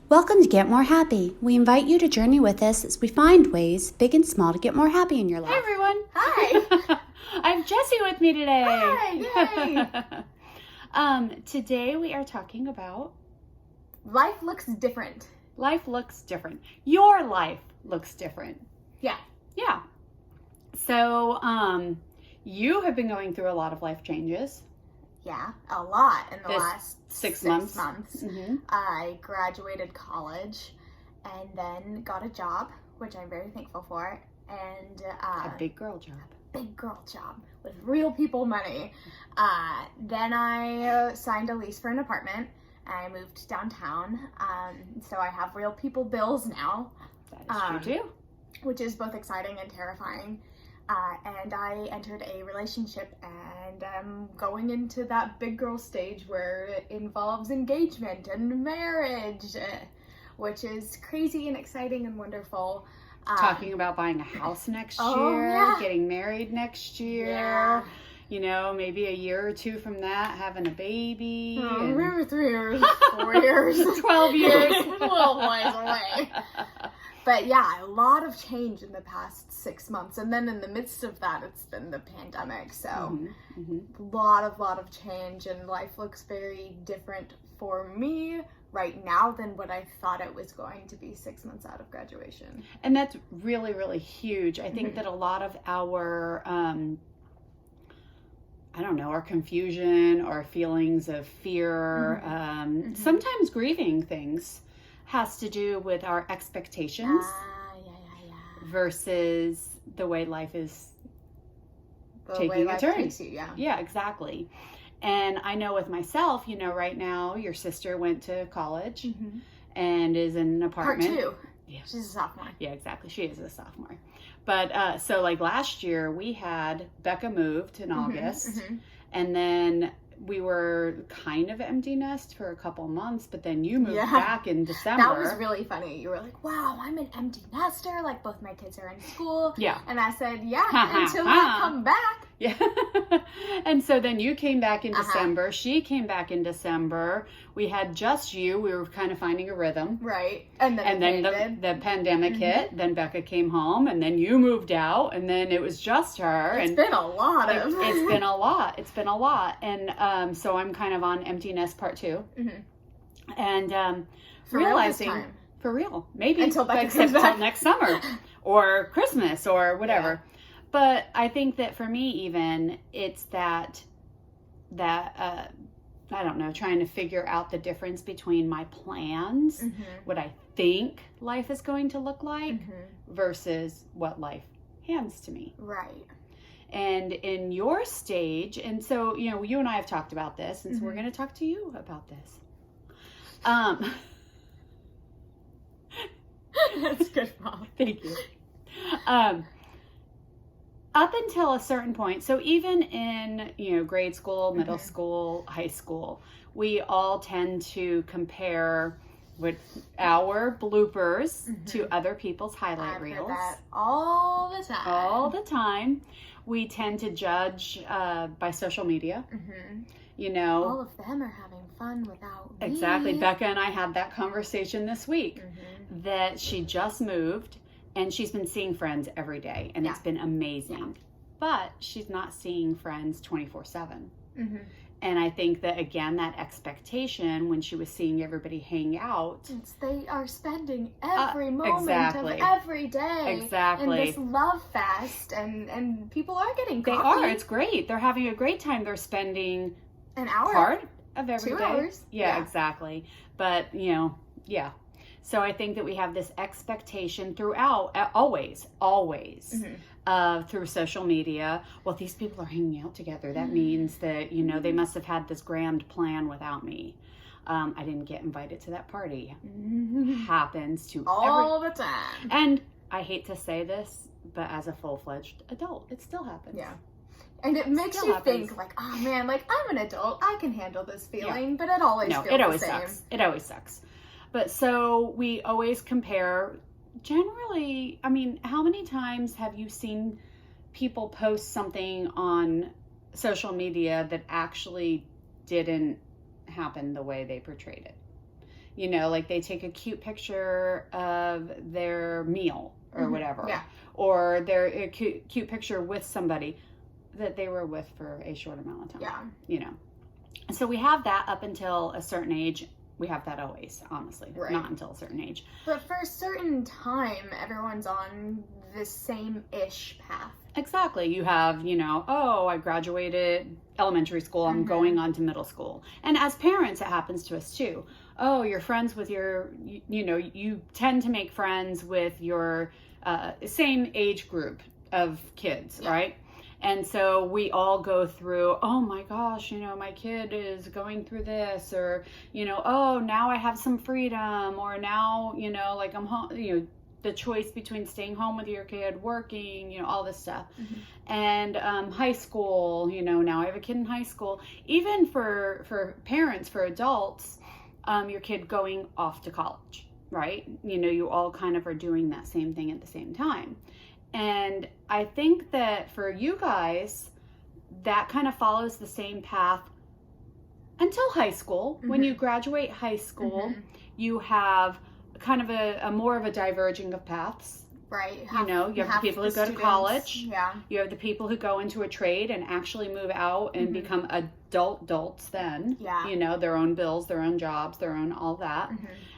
Welcome to Get More Happy. We invite you to journey with us as we find ways, big and small, to get more happy in your life. Hi, everyone. Hi. I have Jessie with me today. Hi, yay. Today we are talking about Life looks different. life looks different. Your life looks different. Yeah. Yeah. So, you have been going through a lot of life changes. Yeah, a lot in the This last 6 months. Mm-hmm. I graduated college and then got a job, which I'm very thankful for, and A big girl job. big girl job with real people money. Then I signed a lease for an apartment. I moved downtown, so I have real people bills now, That is true too. which is both exciting and terrifying. And I entered a relationship, and I'm going into that big girl stage where it involves engagement and marriage, which is crazy and exciting and wonderful. Talking about buying a house next Oh, year, yeah. getting married next year. Yeah. You know, maybe a year or two from that, having a baby. and- Maybe 3 years, 4 years, 12 years. a little ways away. But yeah, a lot of change in the past 6 months, and then in the midst of that, it's been the pandemic. So lot of change, and life looks very different for me right now than what I thought it was going to be 6 months out of graduation. And that's really, really huge. I think that a lot of our, our confusion or feelings of fear, sometimes grieving things, has to do with our expectations Yeah. versus the way life is The taking way a life turn. takes you, yeah. Yeah, exactly. And I know with myself, right now your sister went to college and is in an Part apartment. 2. Yeah. She's a sophomore. Yeah, exactly. She is a sophomore. But so like last year we had Becca moved in August, and then we were kind of empty nest for a couple months, but then you moved back in December. That was really funny. You were like, wow, I'm an empty nester. Like, both my kids are in school. Yeah. And I said, yeah, until I come back. Yeah. And so then you came back in December. She came back in December. We had just you. We were kind of finding a rhythm. Right. And then the pandemic hit. Then Becca came home, and then you moved out, and then it was just her. It's been a lot of... It's been a lot. It's been a lot. And so I'm kind of on empty nest part 2. And For realizing... real this time. For real. Maybe Until Becca except comes back. till next summer or Christmas or whatever. Yeah. But I think that for me, even, it's that I don't know, trying to figure out the difference between my plans, what I think life is going to look like, versus what life hands to me. Right. And in your stage, and so, you and I have talked about this, and so we're going to talk to you about this. That's good, Mom. Thank you. Up until a certain point, so even in, grade school, middle school, high school, we all tend to compare with our bloopers to other people's highlight I've reels. heard that all the time. All the time. We tend to judge by social media. All of them are having fun without me. Exactly. Becca and I had that conversation this week that she just moved. And she's been seeing friends every day, and it's been amazing. But she's not seeing friends 24/7. And I think that, again, that expectation when she was seeing everybody hang out. They are spending every moment exactly. of every day Exactly. in this love fest, and people are getting They coffee. are. It's great. They're having a great time. They're spending an hour. part of every 2 day. hours. Yeah, exactly. But, yeah. So I think that we have this expectation throughout, always, through social media. Well, these people are hanging out together. That means that, they must have had this grand plan without me. I didn't get invited to that party. Happens to all the time. And I hate to say this, but as a full-fledged adult, it still happens. Yeah. And it makes still you happens. think, like, oh man, like, I'm an adult, I can handle this feeling, but it always feels it always the same. sucks. It always sucks. But so we always compare. Generally, I mean, how many times have you seen people post something on social media that actually didn't happen the way they portrayed it? You know, like they take a cute picture of their meal or whatever. Yeah. Or their a cute picture with somebody that they were with for a short amount of time. Yeah. You know. So we have that up until a certain age. We have that always, honestly. Right. Not until a certain age. But for a certain time, everyone's on the same-ish path. Exactly. You have, you know, oh, I graduated elementary school. I'm going on to middle school. And as parents, it happens to us too. Oh, you're friends with your, you know, you tend to make friends with your same age group of kids, right? And so we all go through, oh my gosh, you know, my kid is going through this, or, you know, oh, now I have some freedom, or now, you know, like I'm home, you know, the choice between staying home with your kid, working, you know, all this stuff. And high school, you know, now I have a kid in high school. Even for parents, for adults, your kid going off to college, right? You know, you all kind of are doing that same thing at the same time. And I think that for you guys, that kind of follows the same path until high school. When you graduate high school, you have kind of a more of a diverging of paths. Right. You know, you have the people who go to college. Yeah. You have the people who go into a trade and actually move out and become adults then. Yeah. You know, their own bills, their own jobs, their own all that.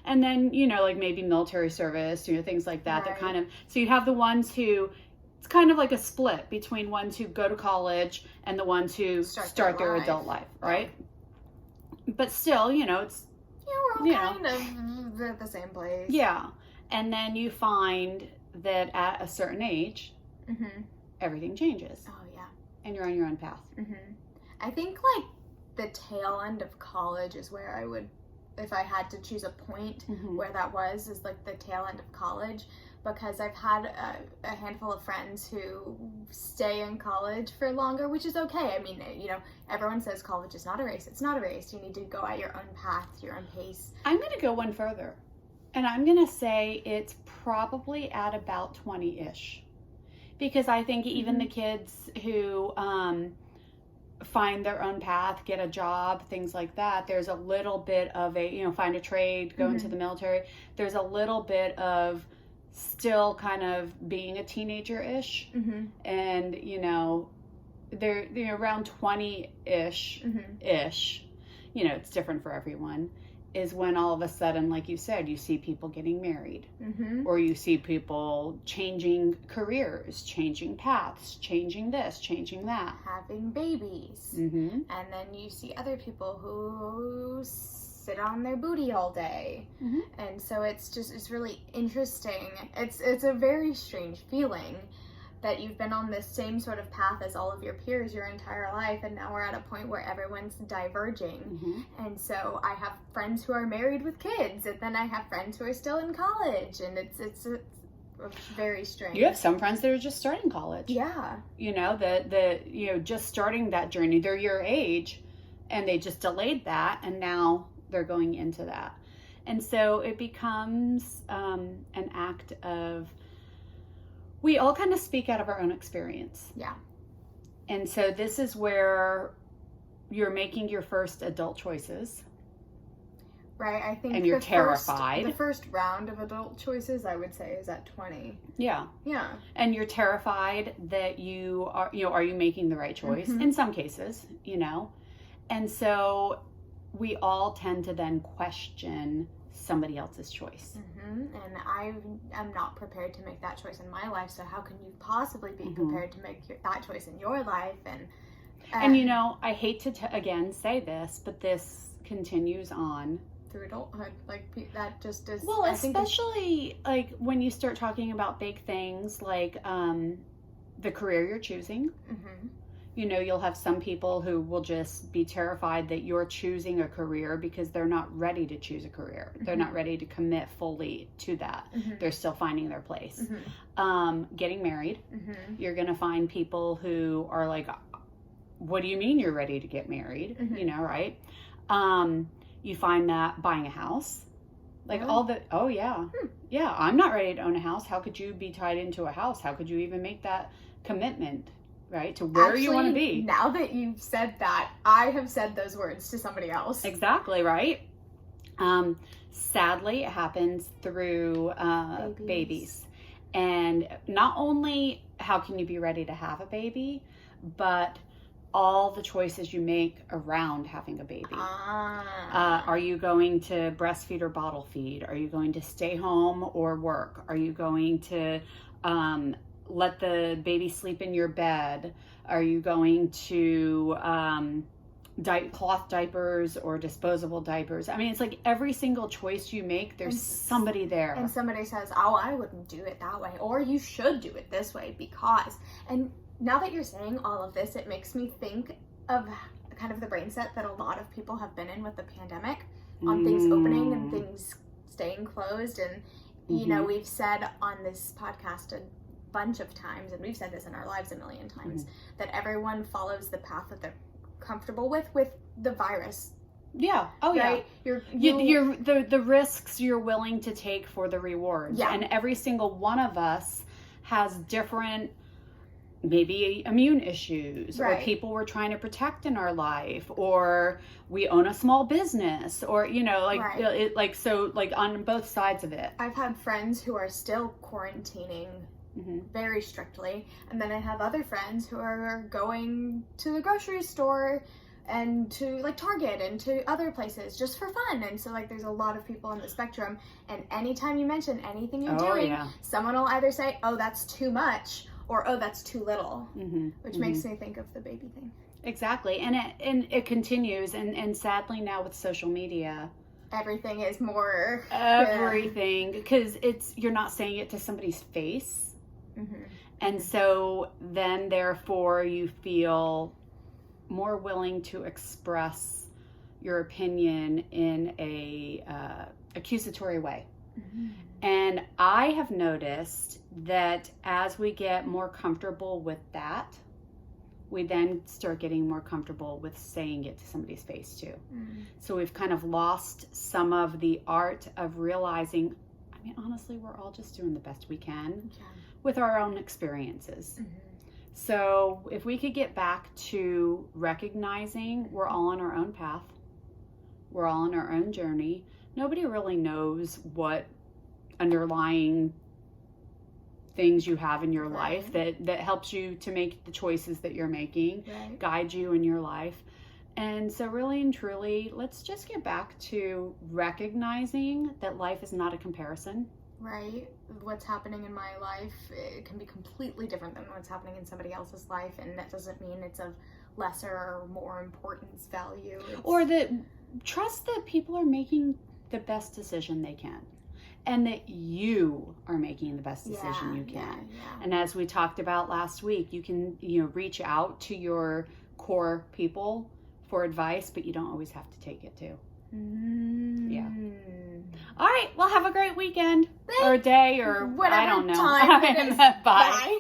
And then, you know, like maybe military service, you know, things like that. That kind of, so you have the ones who, it's kind of like a split between ones who go to college and the ones who start their adult life, right? But still, you know, it's, we're all kind of at the same place. Yeah. And then you find that at a certain age, everything changes. Oh, yeah. And you're on your own path. I think, like, the tail end of college is where I would, if I had to choose a point where that was, is like the tail end of college. Because I've had a handful of friends who stay in college for longer, which is okay. I mean, you know, everyone says college is not a race. It's not a race. You need to go at your own path, your own pace. I'm going to go one further. And I'm going to say it's probably at about 20-ish. Because I think even the kids who find their own path, get a job, things like that, there's a little bit of a, you know, find a trade, go into the military. There's a little bit of still kind of being a teenager-ish. And, you know, they're around 20-ish, you know, it's different for everyone, is when all of a sudden, like you said, you see people getting married. Or you see people changing careers, changing paths, changing this, changing that. Having babies. And then you see other people who sit on their booty all day. And so it's really interesting. It's a very strange feeling that you've been on this same sort of path as all of your peers your entire life, and now we're at a point where everyone's diverging. And so I have friends who are married with kids, and then I have friends who are still in college, and it's very strange. You have some friends that are just starting college. Yeah. You know, that you know, just starting that journey. They're your age, and they just delayed that, and now they're going into that. And so it becomes an act of, we all kind of speak out of our own experience. Yeah. And so this is where you're making your first adult choices. Right, I think and you're terrified. The first round of adult choices, I would say, is at 20. Yeah. Yeah. And you're terrified that you are, you know, are you making the right choice? In some cases, you know. And so we all tend to then question somebody else's choice. And I am not prepared to make that choice in my life, so how can you possibly be prepared to make that choice in your life? And you know, I hate to again say this, but this continues on through adulthood. Like, that just is, well, especially like when you start talking about big things like the career you're choosing. You know, you'll have some people who will just be terrified that you're choosing a career because they're not ready to choose a career. They're not ready to commit fully to that. They're still finding their place. Getting married, you're going to find people who are like, what do you mean you're ready to get married? You know, right? You find that buying a house, like all the, oh yeah, yeah, I'm not ready to own a house. How could you be tied into a house? How could you even make that commitment? Right, to where you want to be. Now that you've said that, I have said those words to somebody else. Exactly, right? Sadly, it happens through babies. And not only how can you be ready to have a baby, but all the choices you make around having a baby. Are you going to breastfeed or bottle feed? Are you going to stay home or work? Are you going to let the baby sleep in your bed? Are you going to cloth diapers or disposable diapers? I mean, it's like every single choice you make, there's somebody there. And somebody says, oh, I wouldn't do it that way. Or you should do it this way because. And now that you're saying all of this, it makes me think of kind of the brain set that a lot of people have been in with the pandemic on things opening and things staying closed. And, you know, we've said on this podcast a bunch of times, and we've said this in our lives a million times, that everyone follows the path that they're comfortable with the virus. Yeah. Oh, right? Yeah. You're the risks you're willing to take for the rewards. Yeah. And every single one of us has different, maybe immune issues, or people we're trying to protect in our life, or we own a small business, or, you know, like, so like on both sides of it. I've had friends who are still quarantining very strictly, and then I have other friends who are going to the grocery store and to like Target and to other places just for fun. And so like there's a lot of people on the spectrum, and anytime you mention anything you're doing, someone will either say, oh, that's too much, or oh, that's too little, which makes me think of the baby thing. Exactly. And it continues, and sadly now with social media, everything is more everything, because you're not saying it to somebody's face. And so then therefore you feel more willing to express your opinion in a accusatory way. And I have noticed that as we get more comfortable with that, we then start getting more comfortable with saying it to somebody's face too. So we've kind of lost some of the art of realizing, I mean, honestly, we're all just doing the best we can with our own experiences. So if we could get back to recognizing we're all on our own path, we're all on our own journey. Nobody really knows what underlying things you have in your life that helps you to make the choices that you're making, guide you in your life. And so really and truly, let's just get back to recognizing that life is not a comparison. Right. What's happening in my life, it can be completely different than what's happening in somebody else's life, and that doesn't mean it's of lesser or more importance value. Or that trust that people are making the best decision they can, and that you are making the best decision you can. And as we talked about last week, you can, you know, reach out to your core people for advice, but you don't always have to take it too. Yeah. All right. Well, have a great weekend or day or whatever I don't know. Time it is. Bye.